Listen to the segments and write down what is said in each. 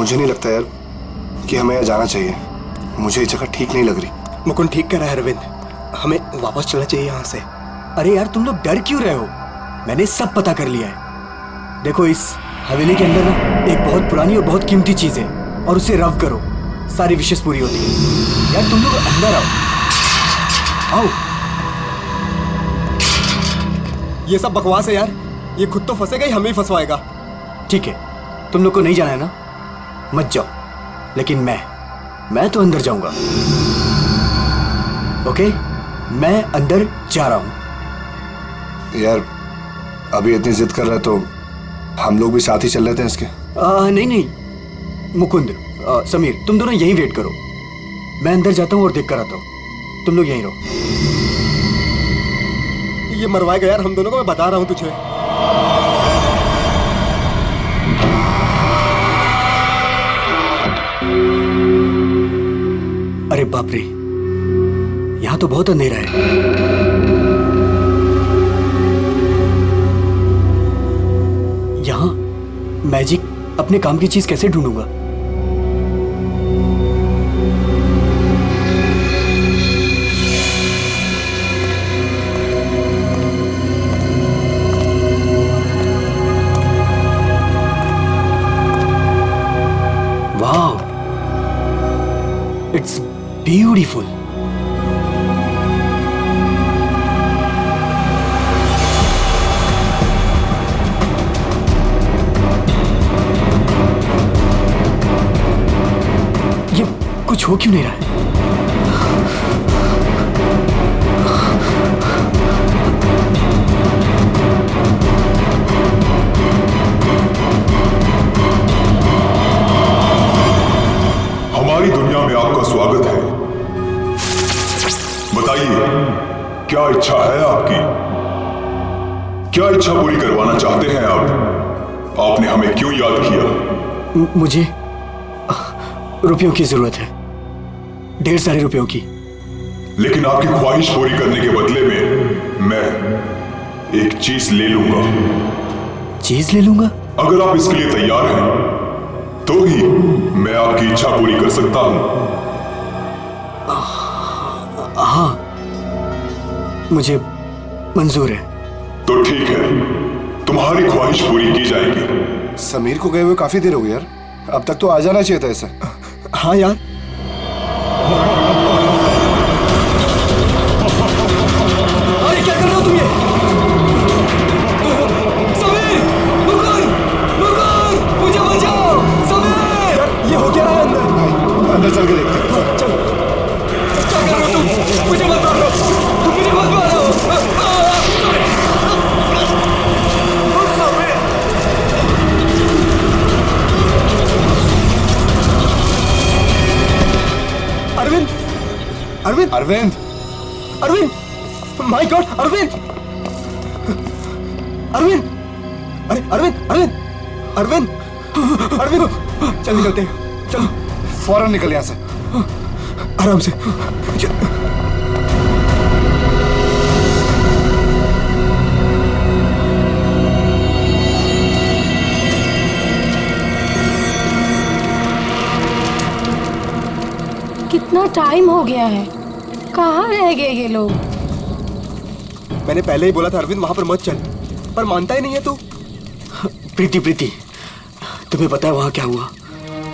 मुझे नहीं लगता यार कि हमें यहाँ जाना चाहिए। मुझे ये जगह ठीक नहीं लग रही। मुकुंद ठीक कह रहा है अरविंद, हमें वापस चलना चाहिए यहाँ से। अरे यार तुम लोग डर क्यों रहे हो? मैंने सब पता कर लिया है। देखो इस हवेली के अंदर ना एक बहुत पुरानी और बहुत कीमती चीज है, और उसे रव करो, सारी विशेष पूरी होती है। यार तुम लोग अंदर आओ। ये सब बकवास है यार, ये खुद तो फंसेगा ही, हमें ही फंसवाएगा। ठीक है, तुम लोग को नहीं जाना है ना, मत जाओ, लेकिन मैं तो अंदर जाऊंगा। ओके, मैं अंदर जा रहा हूं। यार अभी इतनी जिद कर रहा है तो हम लोग भी साथ ही चल लेते हैं इसके। नहीं मुकुंद, समीर, तुम दोनों यहीं वेट करो। मैं अंदर जाता हूं और देख कर आता हूं, तुम लोग यहीं रहो। ये मरवाएगा यार हम दोनों को, मैं बता रहा हूं तुझे। अरे बाप रे, यहां तो बहुत अंधेरा है। यहां मैजिक अपने काम की चीज कैसे ढूंढूंगा? वाह, इट्स ब्यूटीफुल। ये कुछ हो क्यों नहीं रहा है? हमारी दुनिया में आपका स्वागत है। बताइए, क्या इच्छा है आपकी? क्या इच्छा पूरी करवाना चाहते हैं आप? आपने हमें क्यों याद किया? मुझे रुपयों की जरूरत है, ढेर सारे रुपयों की। लेकिन आपकी ख्वाहिश पूरी करने के बदले में मैं एक चीज ले लूंगा। चीज ले लूंगा? अगर आप इसके लिए तैयार हैं तो ही मैं आपकी इच्छा पूरी कर सकता हूं। हाँ, मुझे मंजूर है। तो ठीक है, तुम्हारी ख्वाहिश पूरी की जाएगी। समीर को गए हुए काफी देर हो गई यार, अब तक तो आ जाना चाहिए था ऐसा। हाँ यार, अरे क्या कर रहे हो तुम? ये समीर, मुकुंद, मुकुंद, मुझे बचाओ। समीर, ये हो क्या रहा है अंदर? अंदर चल के देखते हैं। चल। क्या कर रहे हो तुम? मुझे मत मारो, तुम मुझे मत मारो। अरविंद, अरविंद, अरविंद, अरविंद, माय गॉड, अरविंद, अरविंद, अरे अरविंद, अरविंद, अरविंद, अरविंद, चल निकलते हैं, चलो फौरन निकल यहाँ से। आराम से। कितना टाइम हो गया है, कहाँ रह गए ये लोग? मैंने पहले ही बोला था अरविंद वहां पर मत चल, पर मानता ही नहीं है तू। प्रीति, तुम्हें पता है वहां क्या हुआ?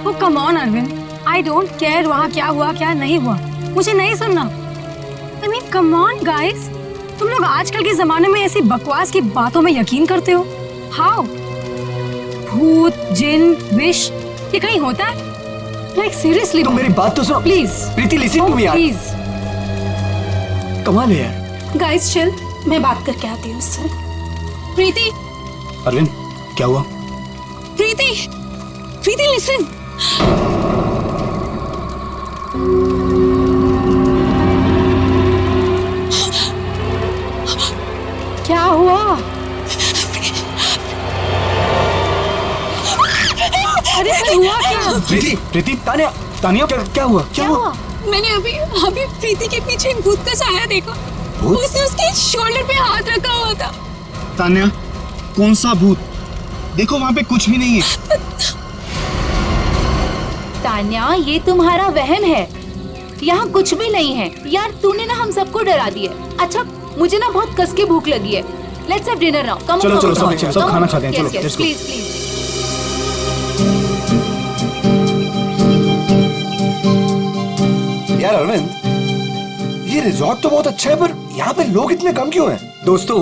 वो come on Arvind, I don't care वहाँ क्या हुआ क्या नहीं हुआ, मुझे नहीं सुनना। I mean come on guys, तुम लोग आजकल के जमाने में ऐसी बकवास की बातों में यकीन करते हो? हाउ? भूत, जिन, विश, ये कहीं होता है? लाइक सीरियसली तुम मेरी बात तो सुनो please. Preeti, listen to me यार, प्लीज कमाल है यार। गाइस चिल, मैं बात करके आती हूँ उससे। प्रीति, अरविंद, क्या हुआ? प्रीति, प्रीति लिसन। क्या हुआ? अरे हुआ क्या? प्रीति, तानिया, क्या हुआ? क्या हुआ? मैंने अभी प्रीति के पीछे एक भूत का साया देखा। उसने उसके शोल्डर पे हाथ रखा हुआ था। तान्या, कौन सा भूत? देखो वहां पे कुछ भी नहीं है। तान्या, ये तुम्हारा वहम है, यहाँ कुछ भी नहीं है। यार तूने ना हम सबको डरा दिया। अच्छा मुझे ना बहुत कस के भूख लगी है। Let's have dinner now. Come चलो, सब खाना खाते हैं, चलो, let's go. Please please. यार अरविंद, ये रिजॉर्ट तो बहुत अच्छा है, पर यहाँ पे लोग इतने कम क्यों हैं? दोस्तों,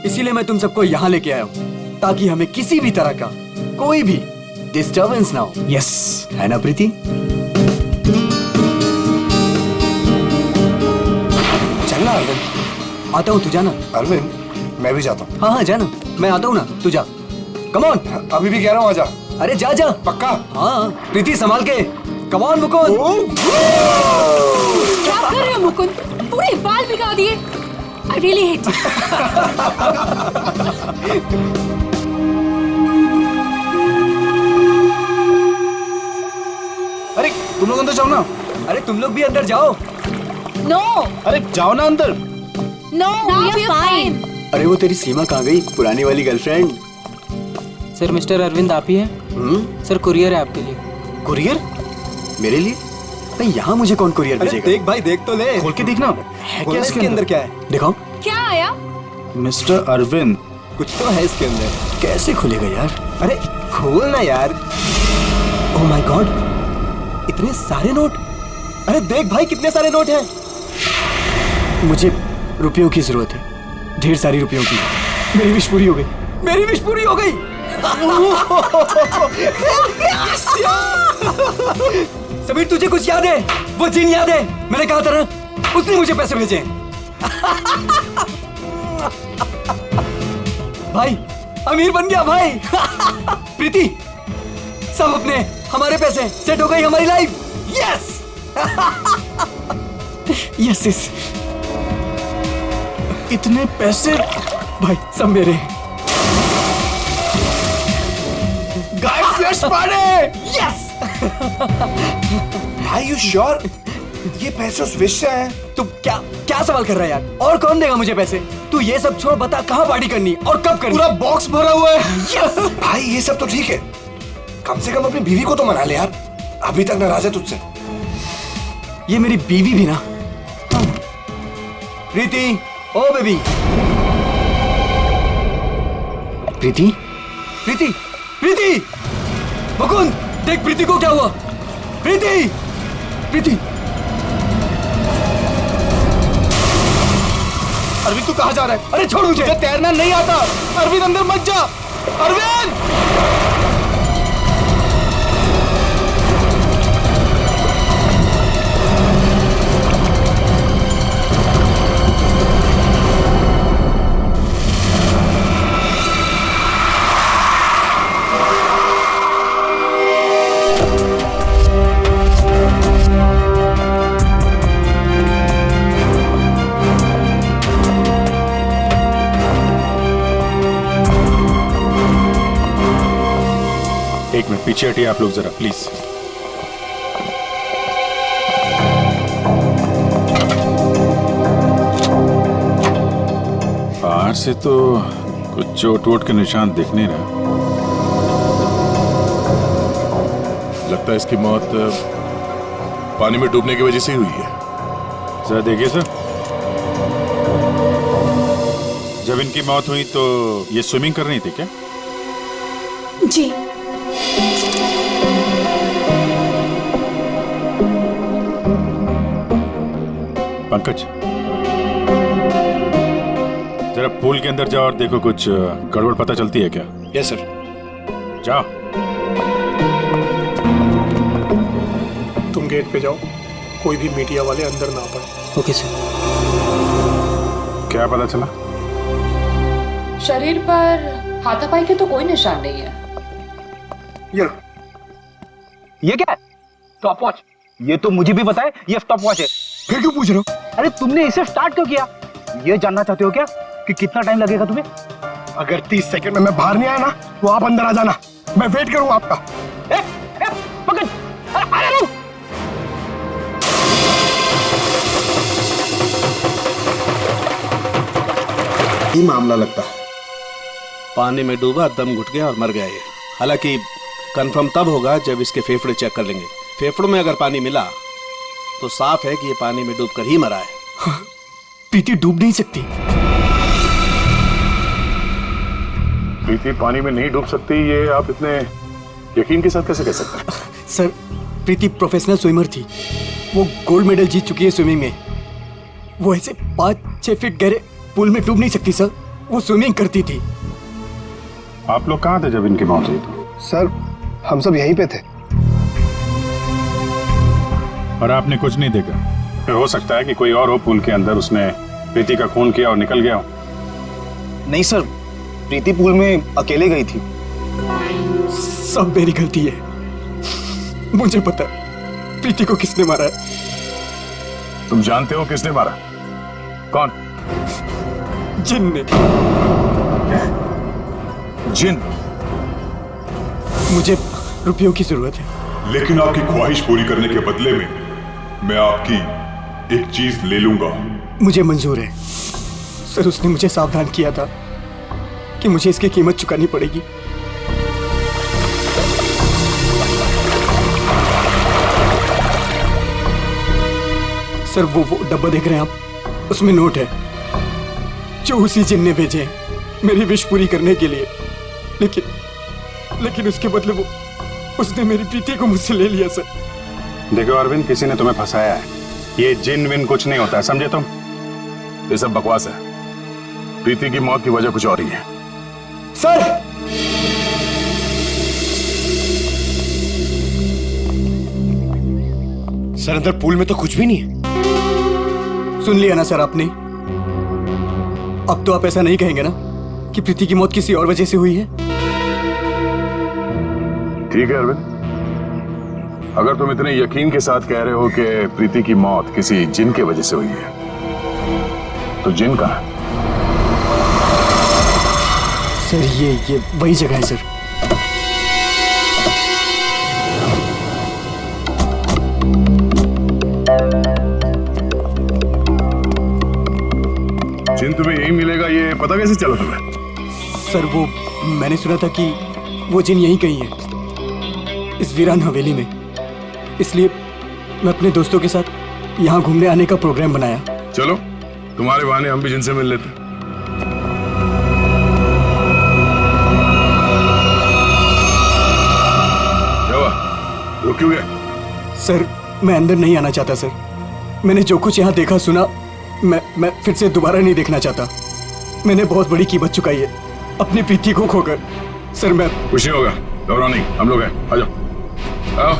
इसीलिए मैं तुम सबको यहाँ लेके आया हूँ, ताकि हमें किसी भी तरह का कोई भी डिस्टर्बेंस ना हो। यस, है ना प्रीति? चलना अरविंद। आता हूँ, तू जाना। अरविंद, मैं भी जाता हूँ। हाँ जाना, मैं आता हूँ ना, तू जा। Come on. अभी भी कह रहा हूँ, आजा। अरे जा जा। पक्का? हाँ, प्रीति संभाल के। Come on Mukund. क्या कर रहे हो मुकुंद? पूरे बाल बिगा दिए। I really hate you. अरे तुम लोग अंदर जाओ ना। अरे तुम लोग भी अंदर जाओ। नो अरे जाओ ना अंदर। No, we are fine. अरे वो तेरी सीमा कहाँ गई, पुरानी वाली गर्लफ्रेंड? सर मिस्टर अरविंद आप ही हैं? सर कुरियर है आपके लिए। कुरियर? मेरे लिए? नहीं, यहाँ मुझे कौन कुरियर भेजेगा? देख भाई, देख तो ले। खोल के देखना है क्या इसके अंदर। क्या है? दिखाओ। क्या आया? मिस्टर अरविंद, कुछ तो है इसके अंदर। कैसे खुलेगा यार? अरे खोल ना यार। ओह माय गॉड, इतने सारे नोट। अरे देख भाई, कितने सारे नोट हैं। मुझे रुपयों की जरूरत है, ढेर सारी रुपयों की। मेरी विश पूरी हो गई, मेरी विश पूरी हो गई। समीर, तुझे कुछ याद है? वो जिन याद है? मैंने कहा था ना, उसने मुझे पैसे भेजे। भाई, अमीर बन गया भाई। प्रीति, सब अपने हमारे पैसे, सेट हो गई हमारी लाइफ। Yes yes yes. इतने पैसे भाई, सब मेरे। Guys, let's party. यस। भाई यू श्योर ये पैसे उस विश से आए हैं? तू क्या क्या सवाल कर रहा है यार? और कौन देगा मुझे पैसे? तू ये सब छोड़, बता कहाँ पार्टी करनी और कब करनी? पूरा बॉक्स भरा हुआ है। यस। भाई ये सब तो ठीक है, कम से कम अपनी बीवी को तो मना ले यार, अभी तक नाराज है तुझसे। ये मेरी बीवी भी ना। प्रीति, ओ बेबी। प्रीति, प्रीति, प्रीति। मुकुंद, देख प्रीति को क्या हुआ। प्रीति, प्रीति। अरविंद तू कहाँ जा रहा है? अरे छोड़ मुझे। तुझे तैरना नहीं आता। अरविंद अंदर मत जा। अरविंद! एक मिनट पीछे हटिए आप लोग जरा प्लीज। बाहर से तो कुछ चोट वोट के निशान दिख नहीं रहा। लगता है इसकी मौत पानी में डूबने की वजह से ही हुई है। जरा देखिए सर, जब इनकी मौत हुई तो ये स्विमिंग कर रही थी क्या? जी। पंकज, जरा पूल के अंदर जाओ और देखो कुछ गड़बड़ पता चलती है क्या? Yes sir. जाओ। तुम गेट पे जाओ, कोई भी मीडिया वाले अंदर ना पड़े। Okay sir. क्या पता चला? शरीर पर हाथापाई के तो कोई निशान नहीं है। ये क्या है? Stop watch. ये तो मुझे भी पता है, ये स्टॉप वॉच है। फिर क्यों पूछ रहे हो? अरे तुमने इसे स्टार्ट क्यों किया? ये जानना चाहते हो क्या कि कितना टाइम लगेगा तुम्हें? अगर 30 सेकंड में मैं बाहर नहीं आया ना, तो आप अंदर आ जाना, मैं वेट करूंगा आपका। पकड़! अरे रुक! ये मामला लगता है। पानी में डूबा, दम घुट गया और मर गया ये। हालांकि कंफर्म तब होगा जब इसके फेफड़े चेक कर लेंगे। फेफड़ों में अगर पानी मिला तो साफ है कि ये पानी में डूबकर ही मरा है। प्रीति डूब नहीं सकती। प्रीति पानी में नहीं डूब सकती, ये आप इतने यकीन के साथ कैसे कह सकते हैं? सर, प्रीति प्रोफेशनल स्विमर थी। वो गोल्ड मेडल जीत चुकी है स्विमिंग में। वो ऐसे 5-6 फीट गहरे पूल में डूब नहीं सकती सर। वो स्विमिंग करती थी। आप लोग कहाँ थे जब इनकी मौत हुई थी? सर, हम सब यहीं पे थे। और आपने कुछ नहीं देखा? फिर हो सकता है कि कोई और हो पूल के अंदर, उसने प्रीति का खून किया और निकल गया हो। नहीं सर, प्रीति पूल में अकेले गई थी। सब मेरी गलती है। मुझे पता है प्रीति को किसने मारा है। तुम जानते हो किसने मारा? कौन? जिन ने। जिन? मुझे रुपयों की जरूरत है। लेकिन आपकी ख्वाहिश पूरी करने के बदले में मैं आपकी एक चीज ले लूंगा। मुझे मंजूर है सर। उसने मुझे सावधान किया था कि मुझे इसकी कीमत चुकानी पड़ेगी। सर, वो डब्बा देख रहे हैं आप? उसमें नोट है जो उसी जिन ने भेजे हैं मेरी विश पूरी करने के लिए। लेकिन उसके बदले उसने मेरी प्रीति को मुझसे ले लिया सर। देखो अरविंद, किसी ने तुम्हें फंसाया है। ये जिन विन कुछ नहीं होता है, समझे तुम? ये सब बकवास है। प्रीति की मौत की वजह कुछ और ही है। सर, सर अंदर पूल में तो कुछ भी नहीं है। सुन लिया ना सर आपने? अब तो आप ऐसा नहीं कहेंगे ना कि प्रीति की मौत किसी और वजह से हुई है? ठीक है अरविंद, अगर तुम इतने यकीन के साथ कह रहे हो कि प्रीति की मौत किसी जिन के वजह से हुई है, तो जिन कहाँ है? सर, ये वही जगह है सर। जिन तुम्हें यही मिलेगा, ये पता कैसे चला तुम्हें? सर, वो मैंने सुना था कि वो जिन यहीं कहीं है, इस वीरान हवेली में। इसलिए मैं अपने दोस्तों के साथ यहाँ घूमने आने का प्रोग्राम बनाया। चलो, तुम्हारे बहाने हम भी जिनसे मिल लेते। क्या हुआ? रुक क्यों गए? सर, मैं अंदर नहीं आना चाहता सर। मैंने जो कुछ यहाँ देखा सुना, मैं फिर से दोबारा नहीं देखना चाहता। मैंने बहुत बड़ी कीमत चुकाई है अपनी प्रीति को खोकर। सर, मैं कुछ नहीं होगा, घबराओ नहीं, हम लोग हैं। आ जाओ, आओ।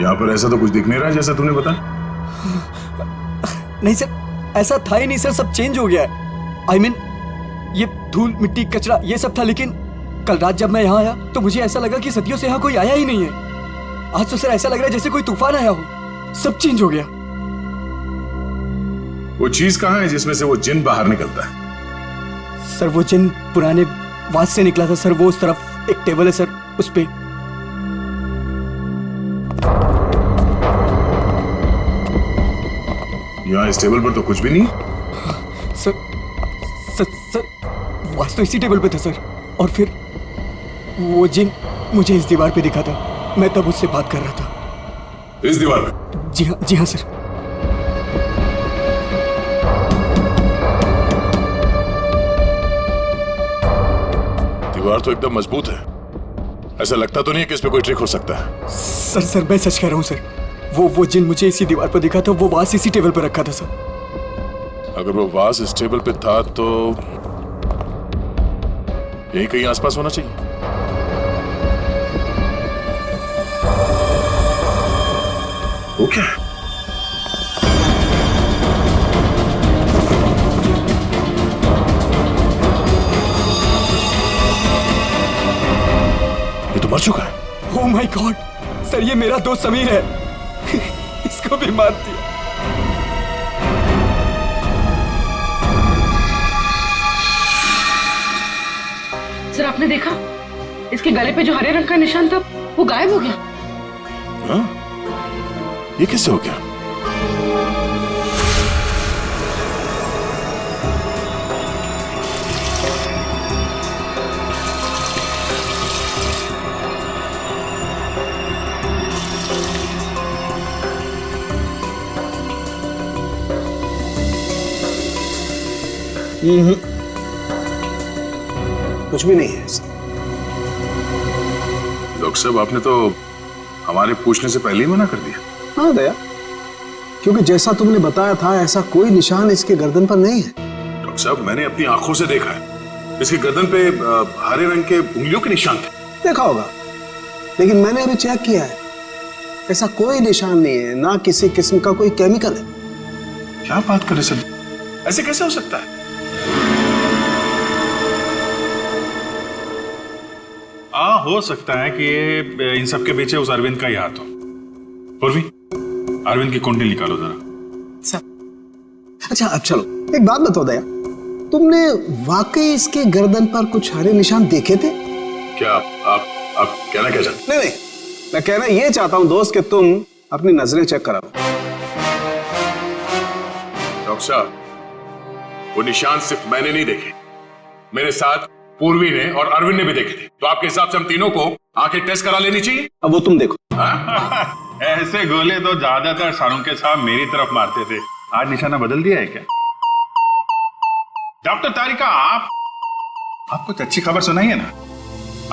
यहाँ पर ऐसा तो कुछ दिख नहीं रहा जैसा तूने बताया। नहीं सर, ऐसा था ही नहीं सर। सब चेंज हो गया है। I mean, ये धूल मिट्टी कचरा ये सब था, लेकिन कल रात जब मैं यहाँ आया तो मुझे ऐसा लगा कि सदियों से यहाँ कोई आया ही नहीं है। आज तो सर ऐसा लग रहा है जैसे कोई तूफान आया हो। सब चेंज हो गया। वो चीज कहाँ है जिसमें से वो जिन बाहर निकलता है? सर, वो जिन पुराने वास से निकला था सर। वो उस तरफ एक टेबल है सर, उस पे। यहाँ इस टेबल पर तो कुछ भी नहीं। सर, वास तो इसी टेबल पे था सर। और फिर वो जिन मुझे इस दीवार पे दिखा था। मैं तब उससे बात कर रहा था। इस दीवार पे? जी हाँ सर। दीवार तो एकदम मजबूत है। ऐसा लगता तो नहीं है कि इस पे कोई ट्रिक हो सकता है। सर, मैं सच कह रहा हूँ सर। वो जिन मुझे इसी दीवार पर दिखा था। वो वास इसी टेबल पर रखा था सर। अगर वो वास इस टेबल पे था तो यही कहीं आसपास होना चाहिए। वो क्या है? ये तो मर चुका है। ओह माय गॉड सर, ये मेरा दोस्त समीर है। इसको भी मार दिया। सर, आपने देखा इसके गले पे जो हरे रंग का निशान था वो गायब हो गया। हाँ? ये किससे हो गया? कुछ भी नहीं है ऐसा। डॉक्टर साहब, आपने तो हमारे पूछने से पहले ही मना कर दिया। हाँ दया, क्योंकि जैसा तुमने बताया था ऐसा कोई निशान इसके गर्दन पर नहीं है। डॉक्टर साहब, मैंने अपनी आंखों से देखा है, इसकी गर्दन पे हरे रंग के उंगलियों के निशान थे। देखा होगा, लेकिन मैंने अभी चेक किया है, ऐसा कोई निशान नहीं है, ना किसी किस्म का कोई केमिकल है। क्या बात कर रहे सर, ऐसे कैसे हो सकता है? हो सकता है कि ये इन सब के पीछे उस अरविंद का ही हाथ हो। पूर्वी, अरविंद की कुंडली निकालो जरा। अच्छा अब चलो, एक बात बताओ दया, तुमने वाकई इसके गर्दन पर कुछ हरे निशान देखे थे? क्या आप कहना क्या चाहते? नहीं, मैं कहना ये चाहता हूं दोस्त कि तुम अपनी नजरें चेक कराओ। डॉक्टर साहब, वो निशान सिर्फ मैंने नहीं देखे, मेरे साथ पूर्वी ने और अरविंद ने भी देखे थे। तो आपके हिसाब से हम तीनों को आंखें टेस्ट करा लेनी चाहिए। अब वो तुम देखो। ऐसे गोले तो ज्यादातर सारुंके साहब मेरी तरफ मारते थे, आज निशाना बदल दिया है क्या? डॉक्टर तारिका, आप कुछ अच्छी खबर सुनाइए ना।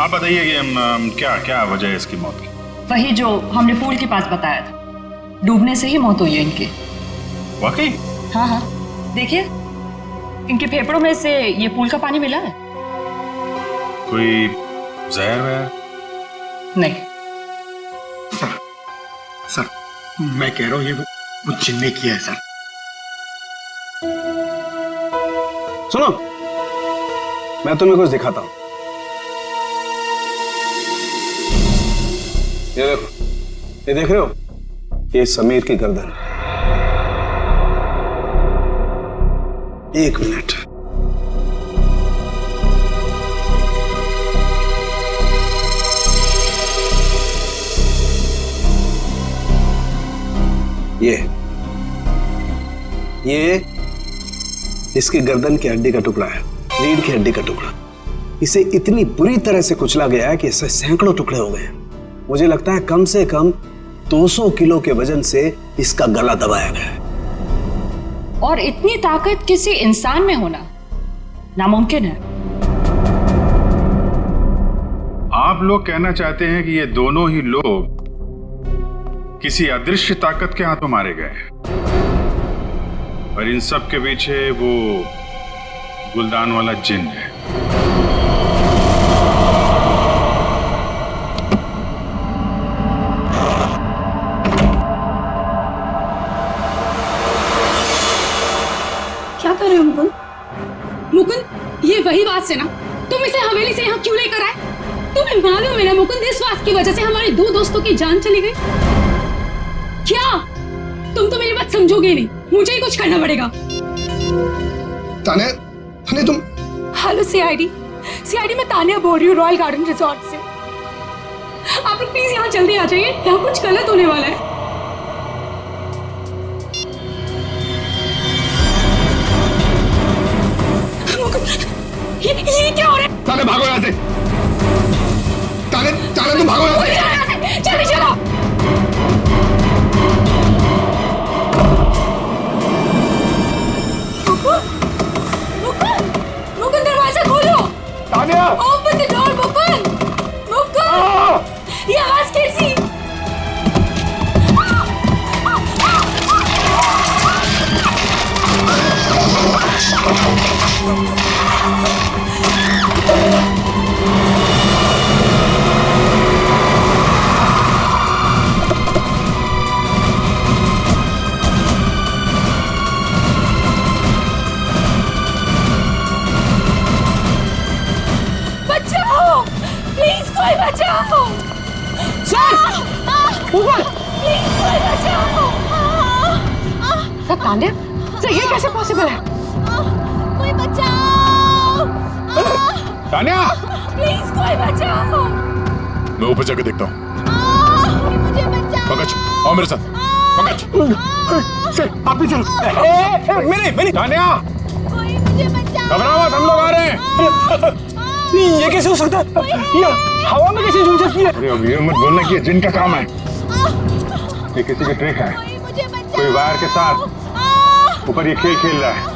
आप बताइए कि क्या वजह है इसकी मौत की? वही जो हमने पूल के पास बताया था, डूबने से ही मौत हुई है इनकी। वाकई? हाँ, देखिए इनके फेफड़ों में से ये पूल का पानी मिला है। कोई जहर वहर? नहीं सर, मैं कह रहा हूं ये वो जिन ने किया है सर। सुनो, मैं तुम्हें कुछ दिखाता हूं। ये देखो, ये देख रहे हो, ये समीर की गर्दन। एक मिनट, ये इसकी गर्दन की हड्डी का टुकड़ा है, रीढ़ की हड्डी का टुकड़ा। इसे इतनी बुरी तरह से कुचला गया है कि इससे सैकड़ों टुकड़े हो गए। मुझे लगता है कम से कम 200 किलो के वजन से इसका गला दबाया गया है। और इतनी ताकत किसी इंसान में होना नामुमकिन है। आप लोग कहना चाहते हैं कि ये दोनों ही लोग किसी अदृश्य ताकत के हाथों मारे गए, और इन सब के पीछे वो गुलदान वाला जिन है। क्या कर रहे हो मुकुंद? मुकुंद, ये वही बात है ना, तुम इसे हवेली से यहाँ क्यों लेकर आए? तुम्हें मालूम है ना मुकुंद, इस बात की वजह से हमारे 2 दोस्तों की जान चली गई। क्या तुम तो मेरी बात समझोगे नहीं, मुझे ही कुछ करना पड़ेगा। ताने तुम। हेलो सीआईडी, मैं तानिया बोल रही हूँ रॉयल गार्डन रिजॉर्ट से। आप लोग प्लीज यहाँ जल्दी आ जाइए, यहाँ कुछ गलत होने वाला है। ये क्या हो रहा है? ताने भागो यहाँ से। ताने तुम भागो यहाँ से। जल्दी चलो। मुकुंद, दरवाजा खोलो। Tania, open the door Mukund. ये आवाज कैसी? बचाओ, प्लीज कोई बचाओ। प्लीज कोई बचाओ। सर तान्या, सर ये कैसे पॉसिबल है? कोई बचाओ। तान्या! प्लीज कोई बचाओ। मैं ऊपर जाके देखता हूँ। पंकज आओ मेरे साथ। पंकज सर आप भी चलो। मैंने तान्या घबराओ मत, हम लोग आ रहे हैं। ये कैसे हो सकता है? ये हवा में कैसे झूल सकती है? अरे अब ये मत बोलना कि ये जिन का काम है, ये किसी की ट्रिक है। कोई वायर के साथ ऊपर ये खेल खेल रहा है।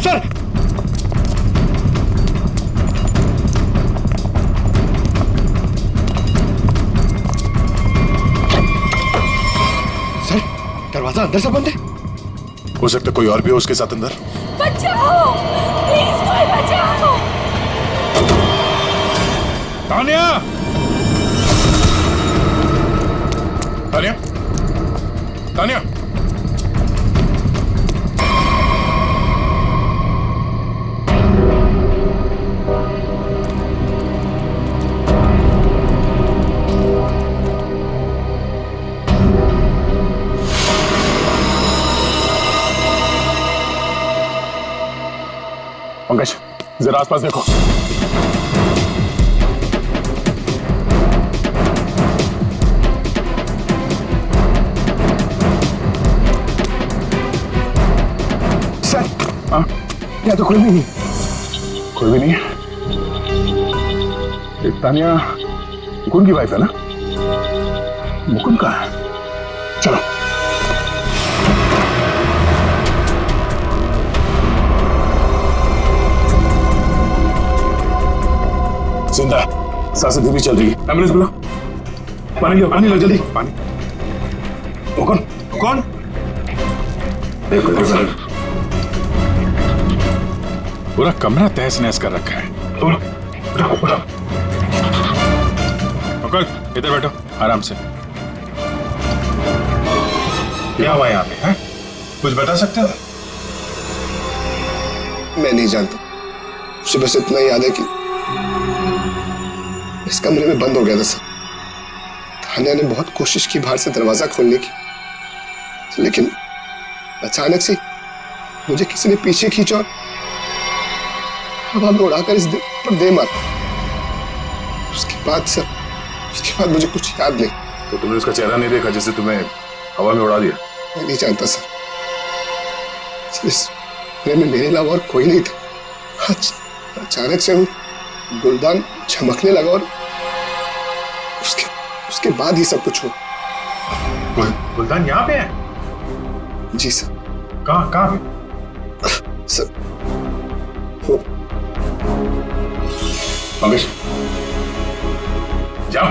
सर सर दरवाजा अंदर से बंद है। हो सकता है कोई और भी हो उसके साथ अंदर। बचाओ प्लीज कोई बचाओ। तान्या तान्या तान्या पंकज जरा आसपास देखो। सर हाँ यहाँ तो कोई भी नहीं। कोई भी नहीं है। एक तान्या मुकुंद की वाइफ है ना? मुकुंद कहाँ है? चलो जिंदा है, सांसें धीमी चल रही है। एम्बुलेंस बुला, पानी लो जल्दी। पानी। कौन कौन? पूरा कमरा तहस नहस कर रखा है। अंकल इधर बैठो आराम से। क्या हुआ यहाँ पे है? कुछ बता सकते हो? मैं नहीं जानता, मुझे बस इतना याद है कि इस कमरे में बंद हो गया था सर। तान्या ने बहुत कोशिश की बाहर से दरवाजा खोलने की, लेकिन अचानक से मुझे किसी ने पीछे खींचा और हवा में उड़ाकर इस दिल पर दे मारा। उसके बाद मुझे कुछ याद नहीं। तो तुमने उसका चेहरा नहीं देखा जिससे तुम्हें हवा में उड़ा दिया? मैं नहीं जानता सर, इस कमरे में मेरे अलावा और कोई नहीं था। अचानक से वो गुलदान चमकने लगा और उसके बाद ही सब कुछ हुआ। गुलदान यहाँ पे है? जी सर। कहाँ पे? सर वो पंकज जाओ।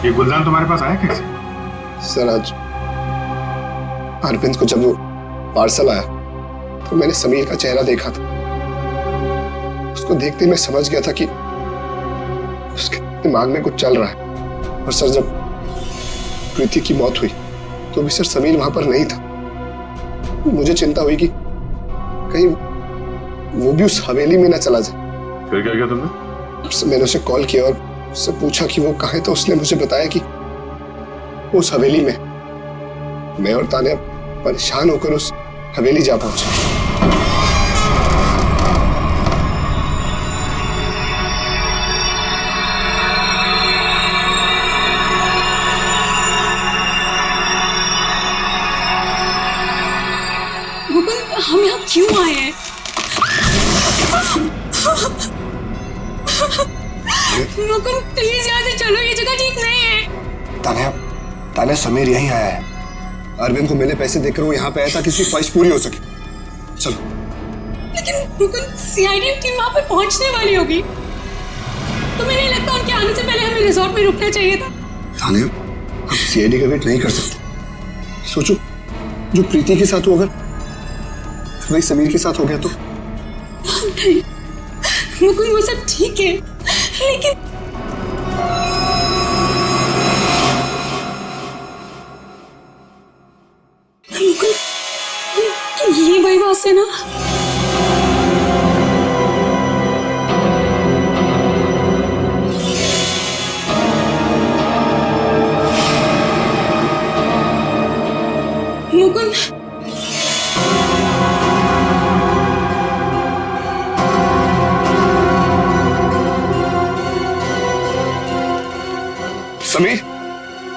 ये गुलदान तुम्हारे पास आया कैसे? सर आज अरविंद को जब वो पार्सल आया तो मैंने समीर का चेहरा देखा था। उसको देखते मैं समझ गया था कि उसके दिमाग में कुछ चल रहा है। और सर जब प्रीति की मौत हुई तो भी सर समीर वहां पर नहीं था। मुझे चिंता हुई कि कहीं वो भी उस हवेली में ना चला जाए। फिर क्या किया तुमने? मैंने उसे कॉल किया और उससे पूछा कि वो कहाँ है, तो उसने मुझे बताया कि उस हवेली में। मैं और तान्या परेशान होकर उस हवेली जा पहुंचे। मुकुंद हम यहाँ क्यों आए हैं? मुकुंद प्लीज यहाँ से चलो, ये जगह ठीक नहीं है। तान्या समीर यहीं आया है। अरविंद को मैंने पैसे देकर वो यहाँ पे आया ताकि उसकी ख्वाहिश पूरी हो सके। चलो। लेकिन मुकुंद सीआईडी टीम वहाँ पे पहुँचने वाली होगी, तो मुझे नहीं लगता उनके आने से पहले हमें रिजॉर्ट में रुकना चाहिए था। तान्या हम सीआईडी का वेट नहीं कर सकते। सोचो जो प्रीति के साथ हुआ अगर वही समीर के साथ हो गया तो। नहीं मुकुंद वो सब ठीक है, लेकिन मुकुंद ये वही बात है ना? मुकुंद, समीर,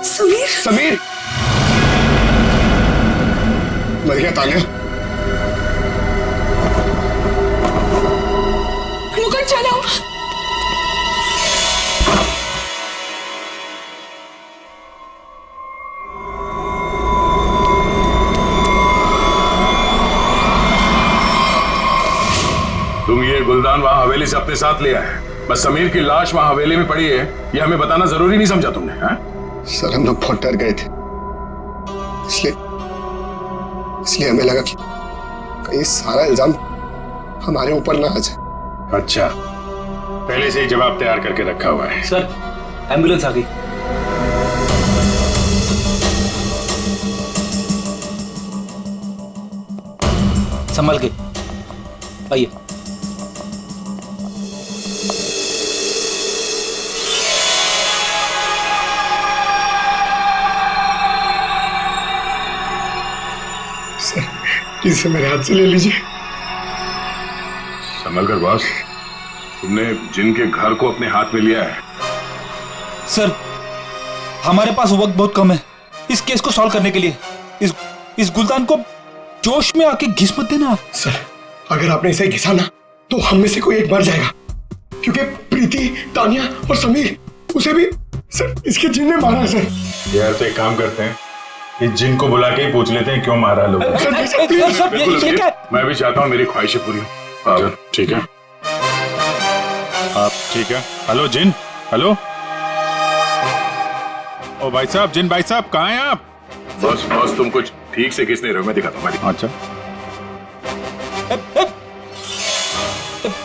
समीर, समीर, मर गया तान्या। मुकुंद चलो। तुम ये गुलदान वहां हवेली से अपने साथ लिया है, बस समीर की लाश वहां हवेली में पड़ी है ये हमें बताना जरूरी नहीं समझा तुमने? हाँ? सर हम लोग बहुत डर गए थे, इसलिए हमें लगा कि कहीं सारा इल्जाम हमारे ऊपर ना आ जाए। अच्छा, पहले से ही जवाब तैयार करके रखा हुआ है। सर एम्बुलेंस आ गई। संभल के आइए। इसे मेरे हाथ से ले लीजिए। संभल कर बॉस, तुमने जिनके घर को अपने हाथ में लिया है। सर हमारे पास वक्त बहुत कम है इस केस को सॉल्व करने के लिए। इस गुलदान को जोश में आके घिस मत देना। सर अगर आपने इसे घिसा ना तो हम में से कोई एक मर जाएगा, क्योंकि प्रीति, तानिया और समीर, उसे भी सर इसके जिन ने मारा है। सर यार तो एक काम करते हैं, इस जिन को बुला के ही पूछ लेते हैं क्यों मारा लोग। मैं भी चाहता हूँ मेरी ख्वाहिशें पूरी हो। ठीक है, आप ठीक है। हेलो जिन, हेलो। ओ भाई साहब, जिन भाई साहब कहाँ हैं आप? बस तुम कुछ ठीक से किस नहीं रहे हो, मैं दिखाता हूँ। अच्छा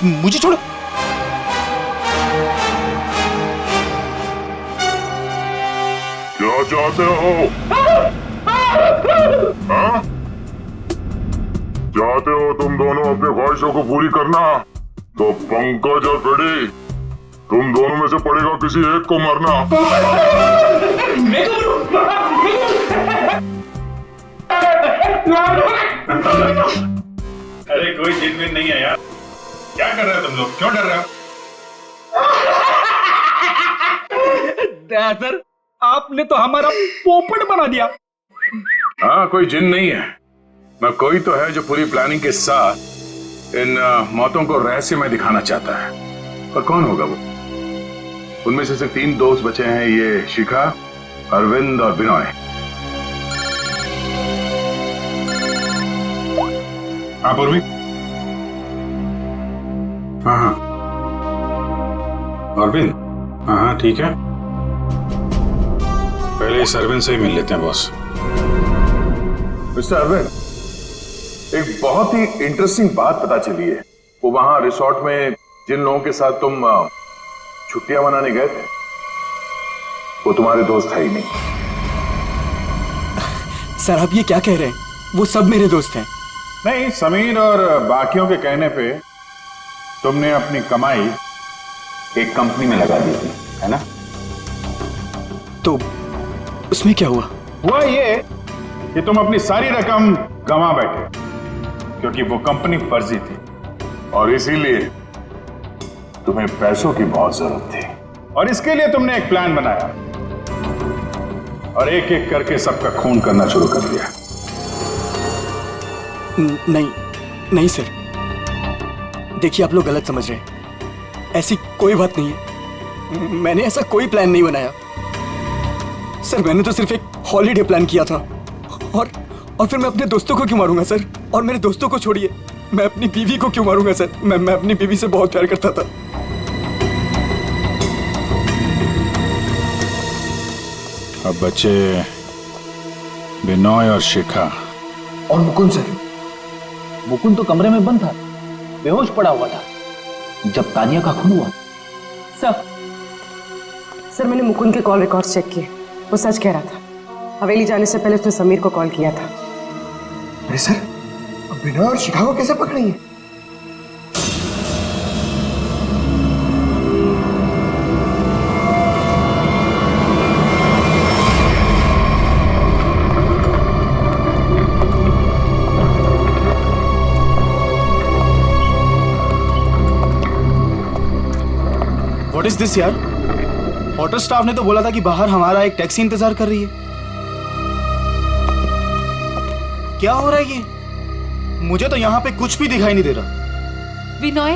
मुझे छोड़ो। क्या चाहते हो? हाँ? चाहते हो तुम दोनों अपनी ख्वाहिशों को पूरी करना? तो पंकज और फ्रेडी, तुम दोनों में से पड़ेगा किसी एक को मरना। अरे कोई जिन में नहीं है यार, क्या कर रहे हो तुम लोग? क्यों डर रहे हो? सर आपने तो हमारा पोपट बना दिया। हाँ, कोई जिन नहीं है, मैं कोई तो है जो पूरी प्लानिंग के साथ इन मौतों को रहस्य में दिखाना चाहता है। पर कौन होगा वो? उनमें से सिर्फ 3 दोस्त बचे हैं, ये शिखा, अरविंद और बिनॉय। आप उर्वी? हाँ, अरविंद? हाँ ठीक है, पहले इस अरविंद से ही मिल लेते हैं बॉस। मिस्टर अरविंद, एक बहुत ही इंटरेस्टिंग बात पता चली है। वो वहां रिसोर्ट में जिन लोगों के साथ तुम छुट्टियां मनाने गए थे, वो तुम्हारे दोस्त है ही नहीं। सर आप ये क्या कह रहे हैं? वो सब मेरे दोस्त हैं। नहीं, समीर और बाकियों के कहने पे तुमने अपनी कमाई एक कंपनी में लगा दी थी, है ना? तो उसमें क्या हुआ? हुआ ये कि तुम अपनी सारी रकम गंवा बैठे, क्योंकि वो कंपनी फर्जी थी और इसीलिए तुम्हें पैसों की बहुत जरूरत थी। और इसके लिए तुमने एक प्लान बनाया और एक एक करके सबका खून करना शुरू कर दिया। नहीं सर, देखिए आप लोग गलत समझ रहे हैं। ऐसी कोई बात नहीं है, मैंने ऐसा कोई प्लान नहीं बनाया। सर मैंने तो सिर्फ एक हॉलीडे प्लान किया था और फिर मैं अपने दोस्तों को क्यों मारूंगा सर? और मेरे दोस्तों को छोड़िए, मैं अपनी बीवी को क्यों मारूंगा सर? मैं अपनी बीवी से बहुत प्यार करता था। अब बच्चे बिनॉय और शिखा और मुकुंद सर। मुकुंद तो कमरे में बंद था, बेहोश पड़ा हुआ था जब तानिया का खून हुआ। सर मैंने मुकुंद के कॉल रिकॉर्ड्स चेक किए, वो सच कह रहा था। हवेली जाने से पहले उसने समीर को कॉल किया था। अरे सर, अब बिनॉय और शिखा को कैसे पकड़ेंगे? इज दिस यार? होटल स्टाफ ने तो बोला था कि बाहर हमारा एक टैक्सी इंतजार कर रही है। क्या हो रहा है ये? मुझे तो यहाँ पे कुछ भी दिखाई नहीं दे रहा। विनय,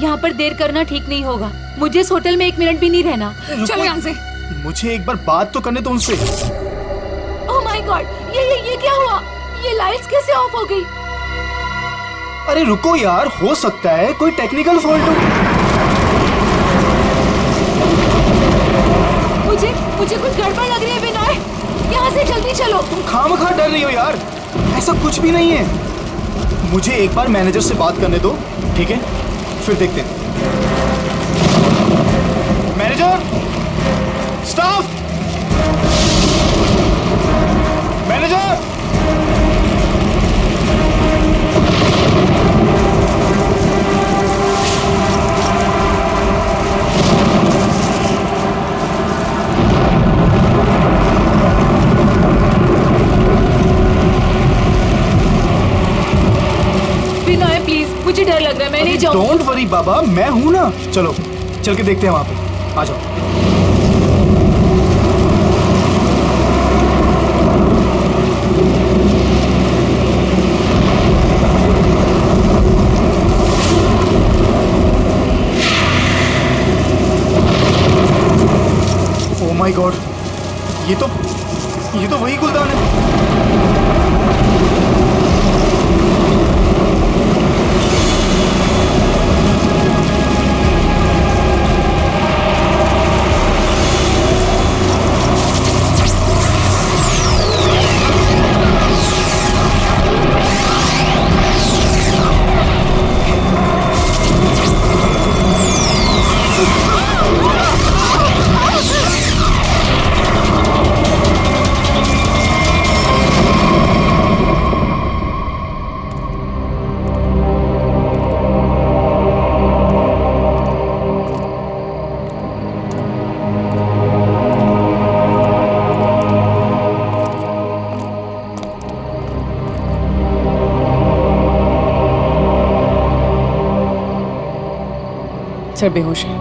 यहाँ पर देर करना ठीक नहीं होगा। मुझे इस होटल में 1 मिनट भी नहीं रहना। चलो यहाँ से। मुझे एक बार बात तो करने दो उनसे। ओह माय गॉड, ये क्या हुआ? ये लाइट्स कैसे ऑफ हो गई? अरे रुको यार, हो सकता है कोई टेक्निकल फॉल्ट हो। मुझे कुछ गड़बड़ लग रही है विनय, यहाँ से जल्दी चलो। तुम खामखा डर रही हो यार, ऐसा कुछ भी नहीं है। मुझे एक बार मैनेजर से बात करने दो, ठीक है? फिर देखते हैं। Manager, staff, manager. Vinay please, मुझे डर लग रहा है, मैं नहीं जाऊंगी। डोंट वरी बाबा, मैं हूं ना। चलो चल के देखते हैं वहां पे, आ जाओ। ओह माय गॉड, ये तो वही गुलदान है। सर बेहोश है।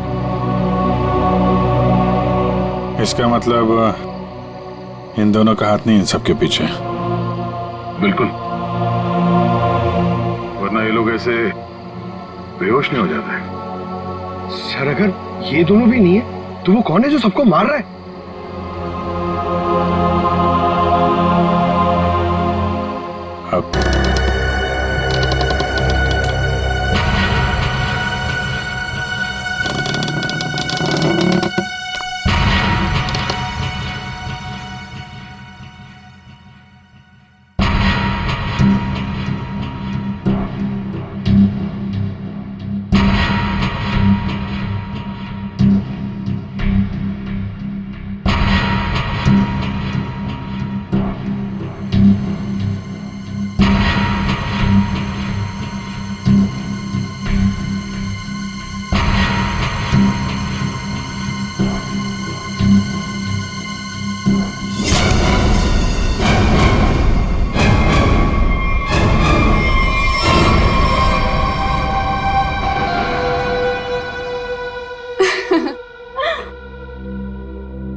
इसका मतलब इन दोनों का हाथ नहीं इन सबके पीछे। बिल्कुल, वरना ये लोग ऐसे बेहोश नहीं हो जाते हैं। सर अगर ये दोनों भी नहीं है तो वो कौन है जो सबको मार रहा है? अब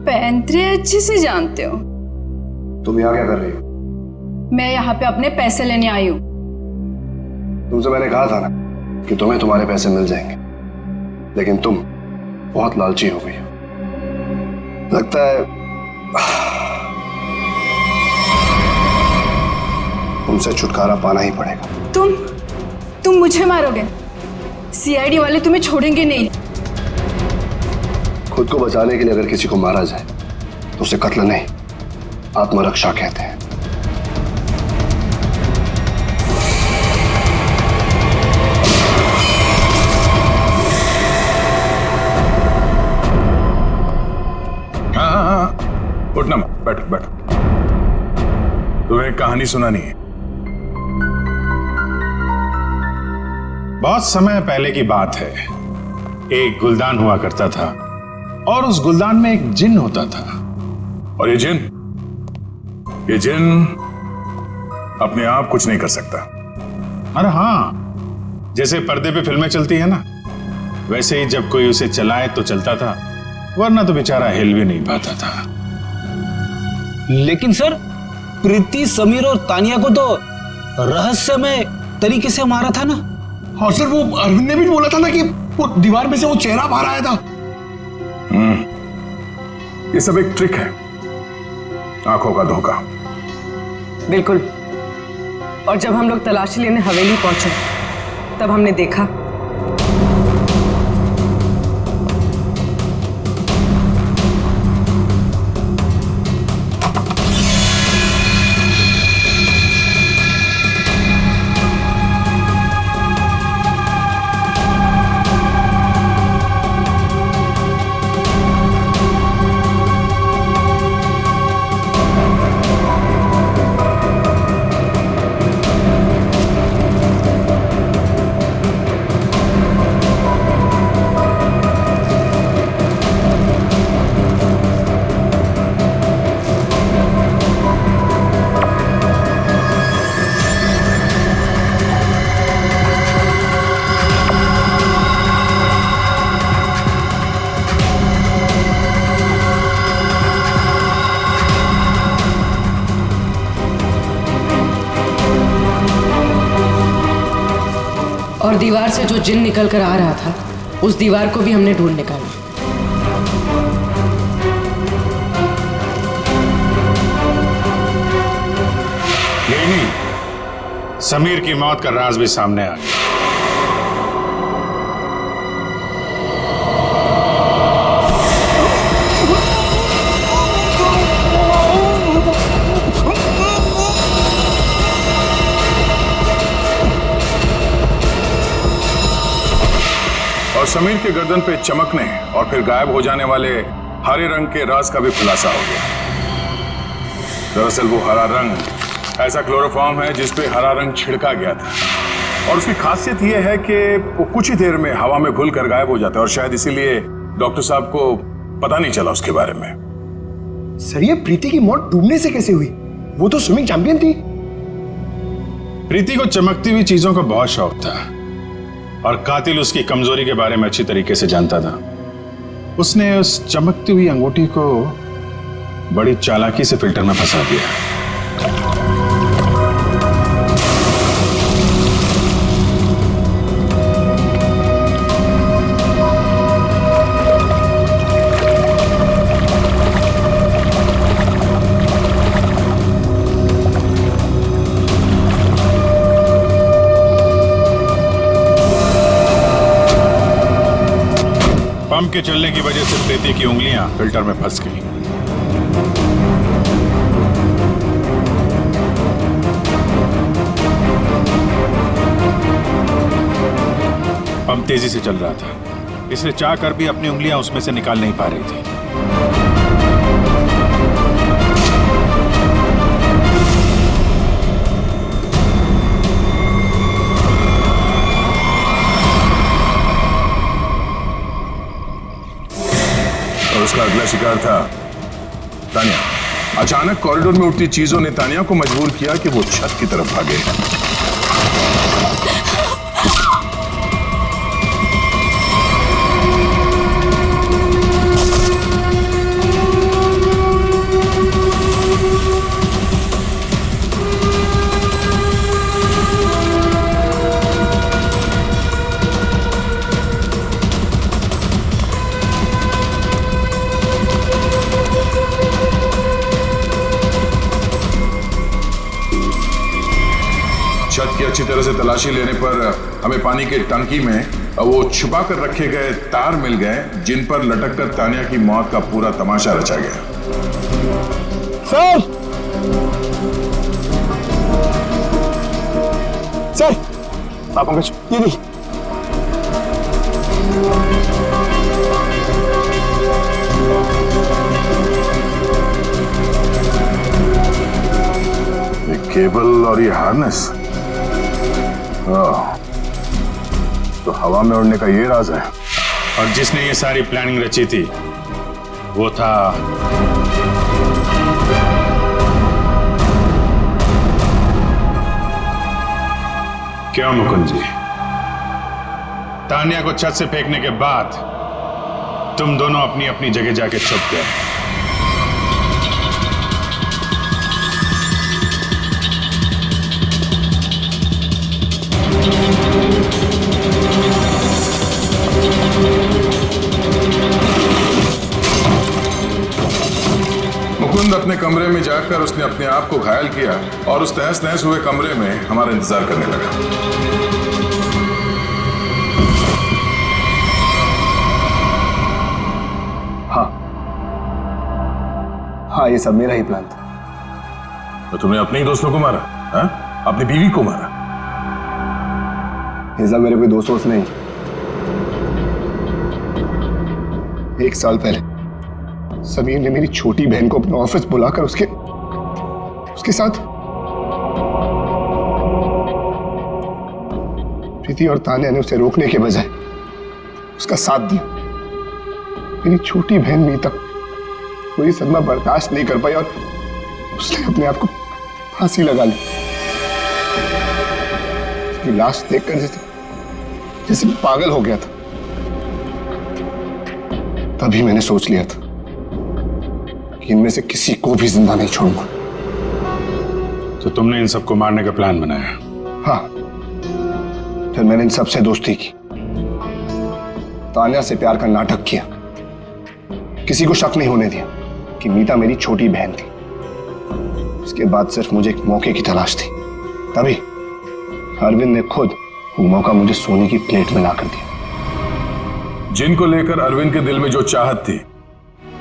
पैंतरे अच्छे से जानते हो। तुम यहाँ क्या कर रही हो? मैं यहाँ पे अपने पैसे लेने आई हूँ। तुमसे मैंने कहा था ना कि तुम्हें तुम्हारे पैसे मिल जाएंगे, लेकिन तुम बहुत लालची हो गई हो। लगता है तुमसे छुटकारा पाना ही पड़ेगा। तुम मुझे मारोगे? सीआईडी वाले तुम्हें छोड़ेंगे नहीं। खुद को बचाने के लिए अगर किसी को मारा जाए तो उसे कत्ल नहीं, आत्मरक्षा कहते हैं। हाँ, उठना मत, बैठो। तुम्हें एक कहानी सुनानी है। बहुत समय पहले की बात है। एक गुलदान हुआ करता था और उस गुलदान में एक जिन होता था। और ये जिन अपने आप कुछ नहीं कर सकता। अरे हाँ, जैसे पर्दे पे फिल्में चलती है ना, वैसे ही जब कोई उसे चलाए तो चलता था, वरना तो बेचारा हिल भी नहीं पाता था। लेकिन सर, प्रीति, समीर और तानिया को तो रहस्यमय तरीके से मारा था ना। और सर वो अरविंद ने भी बोला था ना कि वो दीवार में से वो चेहरा बाहर आया था। ये सब एक ट्रिक है, आंखों का धोखा। बिल्कुल। और जब हम लोग तलाशी लेने हवेली पहुंचे तब हमने देखा और दीवार से जो जिन निकल कर आ रहा था उस दीवार को भी हमने ढूंढ निकाला। नहीं, समीर की मौत का राज भी सामने आ गया। और समीर के गर्दन पे चमकने और फिर गायब हो जाने वाले हरे रंग के राज का भी खुलासा हो गया। दरअसल वो हरा रंग ऐसा क्लोरोफॉर्म है जिस पे हरा रंग छिड़का गया था, और उसकी खासियत यह है कि वो कुछ ही देर में हवा में घुलकर गायब हो जाता है, और शायद इसीलिए डॉक्टर साहब को पता नहीं चला उसके बारे में। सर ये प्रीति की मौत डूबने से कैसे हुई? वो तो स्विमिंग चैंपियन थी। प्रीति को चमकती हुई चीजों का बहुत शौक था और कातिल उसकी कमजोरी के बारे में अच्छी तरीके से जानता था। उसने उस चमकती हुई अंगूठी को बड़ी चालाकी से फिल्टर में फंसा दिया। पंप के चलने की वजह से प्रीति की उंगलियां फिल्टर में फंस गई। पंप तेजी से चल रहा था, इसलिए चाहकर भी अपनी उंगलियां उसमें से निकाल नहीं पा रही थी। उसका अगला शिकार था तानिया। अचानक कॉरिडोर में उठती चीजों ने तानिया को मजबूर किया कि वो छत की तरफ भागे। छत की अच्छी तरह से तलाशी लेने पर हमें पानी के टंकी में वो छुपा कर रखे गए तार मिल गए, जिन पर लटक कर तानिया की मौत का पूरा तमाशा रचा गया। सर! सर! आप पंकज, ये नहीं। ये केबल और ये हार्नेस, तो हवा में उड़ने का ये राज है। और जिसने ये सारी प्लानिंग रची थी वो था क्यों मुकुंद जी, तान्या को छत से फेंकने के बाद तुम दोनों अपनी अपनी जगह जाके छुप गए। मुकुंद अपने कमरे में जाकर उसने अपने आप को घायल किया और उस तहस नहस हुए कमरे में हमारा इंतजार करने लगा। हाँ, ये सब मेरा ही प्लान था। तो तुमने अपने ही दोस्तों को मारा? हा? अपनी बीवी को मारा? ये सब मेरे कोई दोस्त नहीं। 1 साल पहले समीर ने मेरी छोटी बहन को अपने ऑफिस बुलाकर उसके साथ प्रीति और तान्या ने उसे रोकने के बजाय उसका साथ दिया। मेरी छोटी बहन मीता कोई सदमा बर्दाश्त नहीं कर पाई और उसने अपने आप को फांसी लगा ली। उसकी लाश देखकर जैसे पागल हो गया था। तभी मैंने सोच लिया था कि इनमें से किसी को भी जिंदा नहीं छोड़ूंगा। तो तुमने इन सबको मारने का प्लान बनाया? हाँ, फिर मैंने इन सबसे दोस्ती की, तान्या से प्यार का नाटक किया, किसी को शक नहीं होने दिया कि मीता मेरी छोटी बहन थी। उसके बाद सिर्फ मुझे एक मौके की तलाश थी। तभी अरविंद ने खुद वो मौका मुझे सोने की प्लेट में लाकर दिया। जिनको लेकर अरविंद के दिल में जो चाहत थी,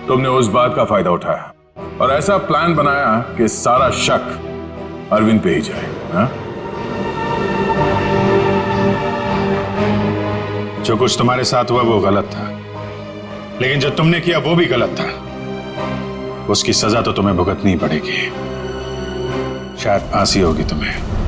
तुमने उस बात का फायदा उठाया और ऐसा प्लान बनाया कि सारा शक अरविंद पे ही जाए। हा? जो कुछ तुम्हारे साथ हुआ वो गलत था, लेकिन जो तुमने किया वो भी गलत था। उसकी सजा तो तुम्हें भुगतनी पड़ेगी। शायद फांसी होगी तुम्हें।